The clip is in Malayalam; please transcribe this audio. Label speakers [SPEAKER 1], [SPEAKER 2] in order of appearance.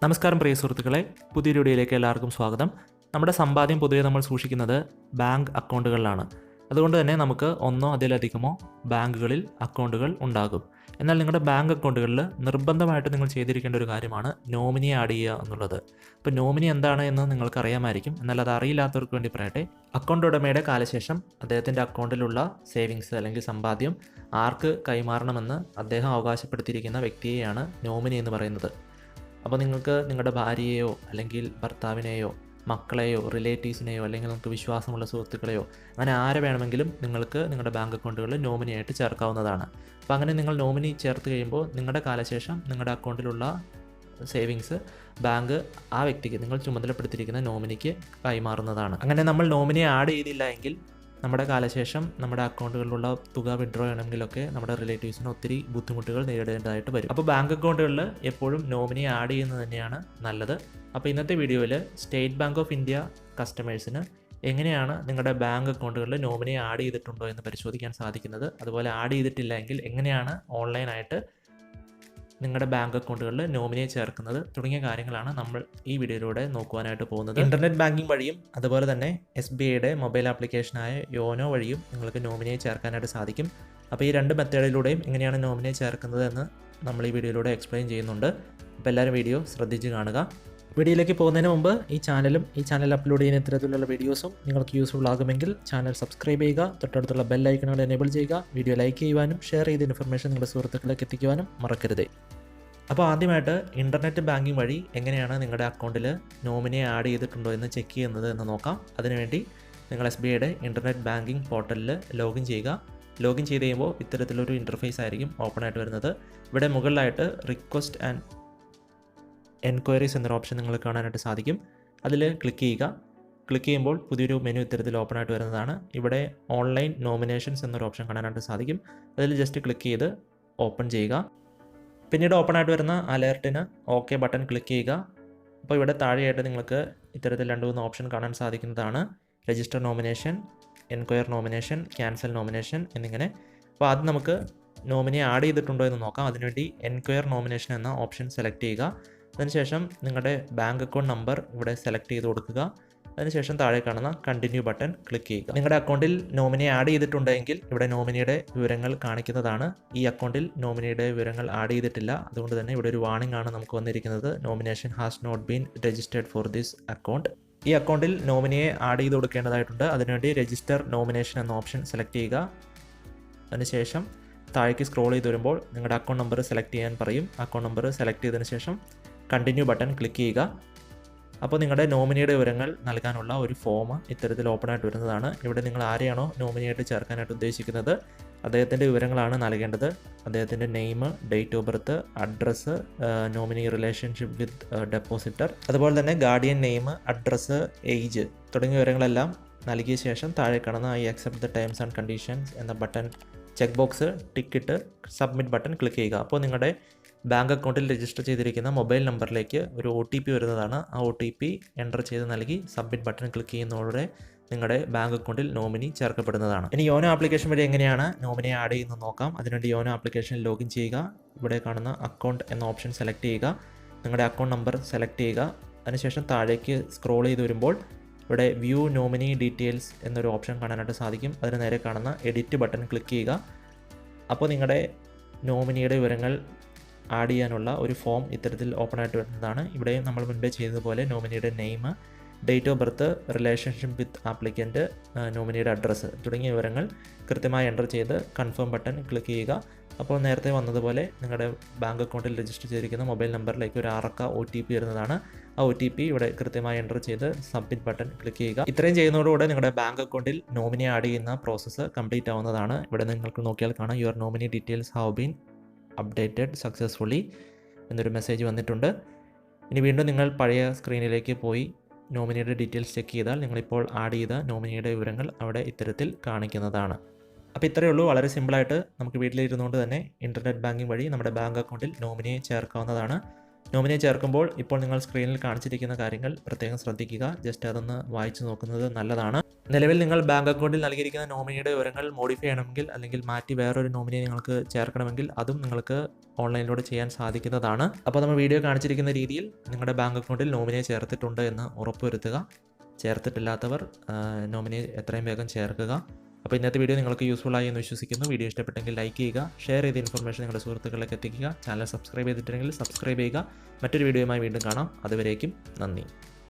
[SPEAKER 1] നമസ്കാരം പ്രിയ സുഹൃത്തുക്കളെ, പുതിയൊരു വീഡിയോയിലേക്ക് എല്ലാവർക്കും സ്വാഗതം. നമ്മുടെ സമ്പാദ്യം പൊതുവെ നമ്മൾ സൂക്ഷിക്കുന്നത് ബാങ്ക് അക്കൗണ്ടുകളിലാണ്. അതുകൊണ്ട് തന്നെ നമുക്ക് ഒന്നോ അതിലധികമോ ബാങ്കുകളിൽ അക്കൗണ്ടുകൾ ഉണ്ടാകും. എന്നാൽ നിങ്ങളുടെ ബാങ്ക് അക്കൗണ്ടുകളിൽ നിർബന്ധമായിട്ട് നിങ്ങൾ ചെയ്തിരിക്കേണ്ട ഒരു കാര്യമാണ് നോമിനി ആഡ് ചെയ്യുക എന്നുള്ളത്. അപ്പോൾ നോമിനി എന്താണ് എന്ന് നിങ്ങൾക്ക് അറിയാമായിരിക്കും, എന്നാൽ അത് അറിയില്ലാത്തവർക്ക് വേണ്ടി പറയട്ടെ. അക്കൗണ്ട് ഉടമയുടെ കാലശേഷം അദ്ദേഹത്തിൻ്റെ അക്കൗണ്ടിലുള്ള സേവിങ്സ് അല്ലെങ്കിൽ സമ്പാദ്യം ആർക്ക് കൈമാറണമെന്ന് അദ്ദേഹം അവകാശപ്പെടുത്തിയിരിക്കുന്ന വ്യക്തിയെയാണ് നോമിനി എന്ന് പറയുന്നത്. അപ്പോൾ നിങ്ങൾക്ക് നിങ്ങളുടെ ഭാര്യയെയോ അല്ലെങ്കിൽ ഭർത്താവിനെയോ മക്കളെയോ റിലേറ്റീവ്സിനെയോ അല്ലെങ്കിൽ നമുക്ക് വിശ്വാസമുള്ള സുഹൃത്തുക്കളെയോ അങ്ങനെ ആരെ വേണമെങ്കിലും നിങ്ങൾക്ക് നിങ്ങളുടെ ബാങ്ക് അക്കൗണ്ടുകളിൽ നോമിനിയായിട്ട് ചേർക്കാവുന്നതാണ്. അപ്പോൾ അങ്ങനെ നിങ്ങൾ നോമിനി ചേർത്ത് കഴിയുമ്പോൾ നിങ്ങളുടെ കാലശേഷം നിങ്ങളുടെ അക്കൗണ്ടിലുള്ള സേവിങ്സ് ബാങ്ക് ആ വ്യക്തിക്ക് നിങ്ങൾ ചുമതലപ്പെടുത്തിയിരിക്കുന്ന നോമിനിക്ക് കൈമാറുന്നതാണ്. അങ്ങനെ നമ്മൾ നോമിനി ആഡ് ചെയ്തില്ല എങ്കിൽ നമ്മുടെ കാലശേഷം നമ്മുടെ അക്കൗണ്ടുകളിലുള്ള തുക വിഡ്രോ ചെയ്യണമെങ്കിലൊക്കെ നമ്മുടെ റിലേറ്റീവ്സിന് ഒത്തിരി ബുദ്ധിമുട്ടുകൾ നേരിടേണ്ടതായിട്ട് വരും. അപ്പോൾ ബാങ്ക് അക്കൗണ്ടുകളിൽ എപ്പോഴും നോമിനി ആഡ് ചെയ്യുന്നത് തന്നെയാണ് നല്ലത്. അപ്പോൾ ഇന്നത്തെ വീഡിയോയിൽ സ്റ്റേറ്റ് ബാങ്ക് ഓഫ് ഇന്ത്യ കസ്റ്റമേഴ്സിന് എങ്ങനെയാണ് നിങ്ങളുടെ ബാങ്ക് അക്കൗണ്ടുകളിൽ നോമിനി ആഡ് ചെയ്തിട്ടുണ്ടോ എന്ന് പരിശോധിക്കാൻ സാധിക്കുന്നത്, അതുപോലെ ആഡ് ചെയ്തിട്ടില്ല എങ്കിൽ എങ്ങനെയാണ് ഓൺലൈനായിട്ട് നിങ്ങളുടെ ബാങ്ക് അക്കൗണ്ടുകളിൽ നോമിനിയെ ചേർക്കുന്നത് തുടങ്ങിയ കാര്യങ്ങളാണ് നമ്മൾ ഈ വീഡിയോയിലൂടെ നോക്കുവാനായിട്ട് പോകുന്നത്. ഇൻ്റർനെറ്റ് ബാങ്കിങ് വഴിയും അതുപോലെ തന്നെ SBIയുടെ മൊബൈൽ ആപ്ലിക്കേഷനായ യോനോ വഴിയും നിങ്ങൾക്ക് നോമിനിയെ ചേർക്കാനായിട്ട് സാധിക്കും. അപ്പോൾ ഈ രണ്ട് മെത്തേഡിലൂടെയും എങ്ങനെയാണ് നോമിനിയെ ചേർക്കുന്നത് എന്ന് നമ്മൾ ഈ വീഡിയോയിലൂടെ എക്സ്പ്ലെയിൻ ചെയ്യുന്നുണ്ട്. അപ്പോൾ എല്ലാവരും വീഡിയോ ശ്രദ്ധിച്ച് കാണുക. വീഡിയോയിലേക്ക് പോകുന്നതിന് മുമ്പ് ഈ ചാനൽ അപ്ലോഡ് ചെയ്യുന്ന ഇത്തരത്തിലുള്ള വീഡിയോസും നിങ്ങൾക്ക് യൂസ്ഫുൾ ആകുമെങ്കിൽ ചാനൽ സബ്സ്ക്രൈബ് ചെയ്യുക, തൊട്ടടുത്തുള്ള ബെൽ ഐക്കണുകൾ എനേബിൾ ചെയ്യുക, വീഡിയോ ലൈക്ക് ചെയ്യുവാനും ഷെയർ ചെയ്ത ഇൻഫർമേഷൻ നിങ്ങളുടെ സുഹൃത്തുക്കളിലേക്ക് എത്തിക്കുവാനും മറക്കരുത്. അപ്പോൾ ആദ്യമായിട്ട് ഇൻ്റർനെറ്റ് ബാങ്കിങ് വഴി എങ്ങനെയാണ് നിങ്ങളുടെ അക്കൗണ്ടിൽ നോമിനിയെ ആഡ് ചെയ്തിട്ടുണ്ടോ എന്ന് ചെക്ക് ചെയ്യുന്നത് എന്ന് നോക്കാം. അതിനുവേണ്ടി നിങ്ങൾ SBIയുടെ ഇൻ്റർനെറ്റ് ബാങ്കിങ് പോർട്ടലിൽ ലോഗിൻ ചെയ്യുക. ലോഗിൻ ചെയ്ത് കഴിയുമ്പോൾ ഇത്തരത്തിലൊരു ഇൻ്റർഫേസ് ആയിരിക്കും ഓപ്പൺ ആയിട്ട് വരുന്നത്. ഇവിടെ മുകളിലായിട്ട് റിക്വസ്റ്റ് ആൻഡ് എൻക്വയറീസ് എന്നൊരു ഓപ്ഷൻ നിങ്ങൾ കാണാനായിട്ട് സാധിക്കും. അതിൽ ക്ലിക്ക് ചെയ്യുക. ക്ലിക്ക് ചെയ്യുമ്പോൾ പുതിയൊരു മെനു ഇത്തരത്തിൽ ഓപ്പൺ ആയിട്ട് വരുന്നതാണ്. ഇവിടെ ഓൺലൈൻ നോമിനേഷൻസ് എന്നൊരു ഓപ്ഷൻ കാണാനായിട്ട് സാധിക്കും. അതിൽ ജസ്റ്റ് ക്ലിക്ക് ചെയ്ത് ഓപ്പൺ ചെയ്യുക. പിന്നീട് ഓപ്പൺ ആയിട്ട് വരുന്ന അലേർട്ടിന് ഓക്കെ ബട്ടൺ ക്ലിക്ക് ചെയ്യുക. അപ്പോൾ ഇവിടെ താഴെയായിട്ട് നിങ്ങൾക്ക് ഇത്തരത്തിൽ 2-3 ഓപ്ഷൻ കാണാൻ സാധിക്കുന്നതാണ്. Register nomination, enquire nomination, cancel nomination എന്നിങ്ങനെ. അപ്പോൾ ആദ്യം നമുക്ക് നോമിനി ആഡ് ചെയ്തിട്ടുണ്ടോ എന്ന് നോക്കാം. അതിനുവേണ്ടി എൻക്വയർ നോമിനേഷൻ എന്ന ഓപ്ഷൻ സെലക്ട് ചെയ്യുക. അതിനുശേഷം നിങ്ങളുടെ ബാങ്ക് അക്കൗണ്ട് നമ്പർ ഇവിടെ സെലക്ട് ചെയ്ത് കൊടുക്കുക. അതിനുശേഷം താഴെ കാണുന്ന കണ്ടിന്യൂ ബട്ടൺ ക്ലിക്ക് ചെയ്യുക. നിങ്ങളുടെ അക്കൗണ്ടിൽ നോമിനി ആഡ് ചെയ്തിട്ടുണ്ടെങ്കിൽ ഇവിടെ നോമിനിയുടെ വിവരങ്ങൾ കാണിക്കുന്നതാണ്. ഈ അക്കൗണ്ടിൽ നോമിനിയുടെ വിവരങ്ങൾ ആഡ് ചെയ്തിട്ടില്ല, അതുകൊണ്ട് തന്നെ ഇവിടെ ഒരു വാർണിംഗ് ആണ് നമുക്ക് വന്നിരിക്കുന്നത്. Nomination has not been registered for this account. ഈ അക്കൗണ്ടിൽ നോമിനിയെ ആഡ് ചെയ്ത് കൊടുക്കേണ്ടതായിട്ടുണ്ട്. അതിനുവേണ്ടി രജിസ്റ്റർ നോമിനേഷൻ എന്ന ഓപ്ഷൻ സെലക്ട് ചെയ്യുക. അതിനുശേഷം താഴേക്ക് സ്ക്രോൾ ചെയ്ത് വരുമ്പോൾ നിങ്ങളുടെ അക്കൗണ്ട് നമ്പർ സെലക്ട് ചെയ്യാൻ പറയും. അക്കൗണ്ട് നമ്പർ സെലക്ട് ചെയ്തതിന് ശേഷം കണ്ടിന്യൂ ബട്ടൺ ക്ലിക്ക് ചെയ്യുക. അപ്പോൾ നിങ്ങളുടെ നോമിനിയുടെ വിവരങ്ങൾ നൽകാനുള്ള ഒരു ഫോം ഇത്തരത്തിൽ ഓപ്പൺ ആയിട്ട് വരുന്നതാണ്. ഇവിടെ നിങ്ങൾ ആരെയാണോ നോമിനിയായിട്ട് ചേർക്കാനായിട്ട് ഉദ്ദേശിക്കുന്നത് അദ്ദേഹത്തിൻ്റെ വിവരങ്ങളാണ് നൽകേണ്ടത്. അദ്ദേഹത്തിൻ്റെ name, date of birth, address, nominee relationship with depositor, അതുപോലെ തന്നെ ഗാർഡിയൻ നെയിം, അഡ്രസ്സ്, ഏജ് തുടങ്ങിയ വിവരങ്ങളെല്ലാം നൽകിയ ശേഷം താഴെ കാണുന്ന I accept the terms and conditions എന്ന ബട്ടൺ ചെക്ക് ബോക്സ് ടിക്കിട്ട് സബ്മിറ്റ് ബട്ടൺ ക്ലിക്ക് ചെയ്യുക. അപ്പോൾ നിങ്ങളുടെ ബാങ്ക് അക്കൗണ്ടിൽ രജിസ്റ്റർ ചെയ്തിരിക്കുന്ന മൊബൈൽ നമ്പറിലേക്ക് ഒരു OTP വരുന്നതാണ്. ആ OTP എൻ്റർ ചെയ്ത് നൽകി സബ്മിറ്റ് ബട്ടൺ ക്ലിക്ക് ചെയ്യുന്നതോടെ നിങ്ങളുടെ ബാങ്ക് അക്കൗണ്ടിൽ നോമിനി ചേർക്കപ്പെടുന്നതാണ്. ഇനി യോനോ ആപ്ലിക്കേഷൻ വഴി എങ്ങനെയാണ് നോമിനി ആഡ് ചെയ്യുന്നത് നോക്കാം. അതിനുവേണ്ടി യോനോ ആപ്ലിക്കേഷനിൽ ലോഗിൻ ചെയ്യുക. ഇവിടെ കാണുന്ന അക്കൗണ്ട് എന്ന ഓപ്ഷൻ സെലക്ട് ചെയ്യുക. നിങ്ങളുടെ അക്കൗണ്ട് നമ്പർ സെലക്ട് ചെയ്യുക. അതിനുശേഷം താഴേക്ക് സ്ക്രോൾ ചെയ്ത് വരുമ്പോൾ ഇവിടെ വ്യൂ നോമിനി ഡീറ്റെയിൽസ് എന്നൊരു ഓപ്ഷൻ കാണാനായിട്ട് സാധിക്കും. അതിന് നേരെ കാണുന്ന എഡിറ്റ് ബട്ടൺ ക്ലിക്ക് ചെയ്യുക. അപ്പോൾ നിങ്ങളുടെ നോമിനിയുടെ വിവരങ്ങൾ ആഡ് ചെയ്യാനുള്ള ഒരു ഫോം ഇത്തരത്തിൽ ഓപ്പൺ ആയിട്ട് വരുന്നതാണ്. ഇവിടെ നമ്മൾ മുൻപേ ചെയ്തതുപോലെ നോമിനിയുടെ name, date of birth, relationship with applicant, നോമിനിയുടെ അഡ്രസ്സ് തുടങ്ങിയ വിവരങ്ങൾ കൃത്യമായി എൻ്റർ ചെയ്ത് കൺഫേം ബട്ടൺ ക്ലിക്ക് ചെയ്യുക. അപ്പോൾ നേരത്തെ വന്നതുപോലെ നിങ്ങളുടെ ബാങ്ക് അക്കൗണ്ടിൽ രജിസ്റ്റർ ചെയ്തിരിക്കുന്ന മൊബൈൽ നമ്പറിലേക്ക് ഒരു 6 അക്ക OTP വരുന്നതാണ്. ആ OTP ഇവിടെ കൃത്യമായി എൻ്റർ ചെയ്ത് സബ്മിറ്റ് ബട്ടൺ ക്ലിക്ക് ചെയ്യുക. ഇത്രയും ചെയ്യുന്നതോടുകൂടെ നിങ്ങളുടെ ബാങ്ക് അക്കൗണ്ടിൽ നോമിനി ആഡ് ചെയ്യുന്ന പ്രോസസ്സ് കംപ്ലീറ്റ് ആവുന്നതാണ്. ഇവിടെ നിങ്ങൾക്ക് നോക്കിയാൽ കാണാം your nominee details have been updated successfully എന്നൊരു മെസ്സേജ് വന്നിട്ടുണ്ട്. ഇനി വീണ്ടും നിങ്ങൾ പഴയ സ്ക്രീനിലേക്ക് പോയി നോമിനിയുടെ ഡീറ്റെയിൽസ് ചെക്ക് ചെയ്താൽ നിങ്ങളിപ്പോൾ ആഡ് ചെയ്ത നോമിനിയുടെ വിവരങ്ങൾ അവിടെ ഇത്തരത്തിൽ കാണിക്കുന്നതാണ്. അപ്പോൾ ഇത്രയേ ഉള്ളൂ. വളരെ സിമ്പിളായിട്ട് നമുക്ക് വീട്ടിലിരുന്നുകൊണ്ട് തന്നെ ഇൻ്റർനെറ്റ് ബാങ്കിങ് വഴി നമ്മുടെ ബാങ്ക് അക്കൗണ്ടിൽ നോമിനിയെ ചേർക്കാവുന്നതാണ്. നോമിനിയെ ചേർക്കുമ്പോൾ ഇപ്പോൾ നിങ്ങൾ സ്ക്രീനിൽ കാണിച്ചിരിക്കുന്ന കാര്യങ്ങൾ പ്രത്യേകം ശ്രദ്ധിക്കുക. ജസ്റ്റ് അതൊന്ന് വായിച്ചു നോക്കുന്നത് നല്ലതാണ്. നിലവിൽ നിങ്ങൾ ബാങ്ക് അക്കൗണ്ടിൽ നൽകിയിരിക്കുന്ന നോമിനിയുടെ വിവരങ്ങൾ മോഡിഫൈ ചെയ്യണമെങ്കിൽ അല്ലെങ്കിൽ മാറ്റി വേറൊരു നോമിനിയെ നിങ്ങൾക്ക് ചേർക്കണമെങ്കിൽ അതും നിങ്ങൾക്ക് ഓൺലൈനിലൂടെ ചെയ്യാൻ സാധിക്കുന്നതാണ്. അപ്പോൾ നമ്മൾ വീഡിയോ കാണിച്ചിരിക്കുന്ന രീതിയിൽ നിങ്ങളുടെ ബാങ്ക് അക്കൗണ്ടിൽ നോമിനിയെ ചേർത്തിട്ടുണ്ട് എന്ന് ഉറപ്പുവരുത്തുക. ചേർത്തിട്ടില്ലാത്തവർ നോമിനിയെ എത്രയും വേഗം ചേർക്കുക. അപ്പോൾ ഇന്നത്തെ വീഡിയോ നിങ്ങൾക്ക് യൂസ്ഫുൾ ആയി എന്ന് വിശ്വസിക്കുന്നു. വീഡിയോ ഇഷ്ടപ്പെട്ടെങ്കിൽ ലൈക്ക് ചെയ്യുക, ഷെയർ ചെയ്ത ഇൻഫർമേഷൻ നിങ്ങളുടെ സുഹൃത്തുക്കളിലേക്ക് എത്തിക്കുക. ചാനൽ സബ്സ്ക്രൈബ് ചെയ്തിട്ടുണ്ടെങ്കിൽ സബ്സ്ക്രൈബ് ചെയ്യുക. മറ്റൊരു വീഡിയോയുമായി വീണ്ടും കാണാം. അതുവരേക്കും നന്ദി.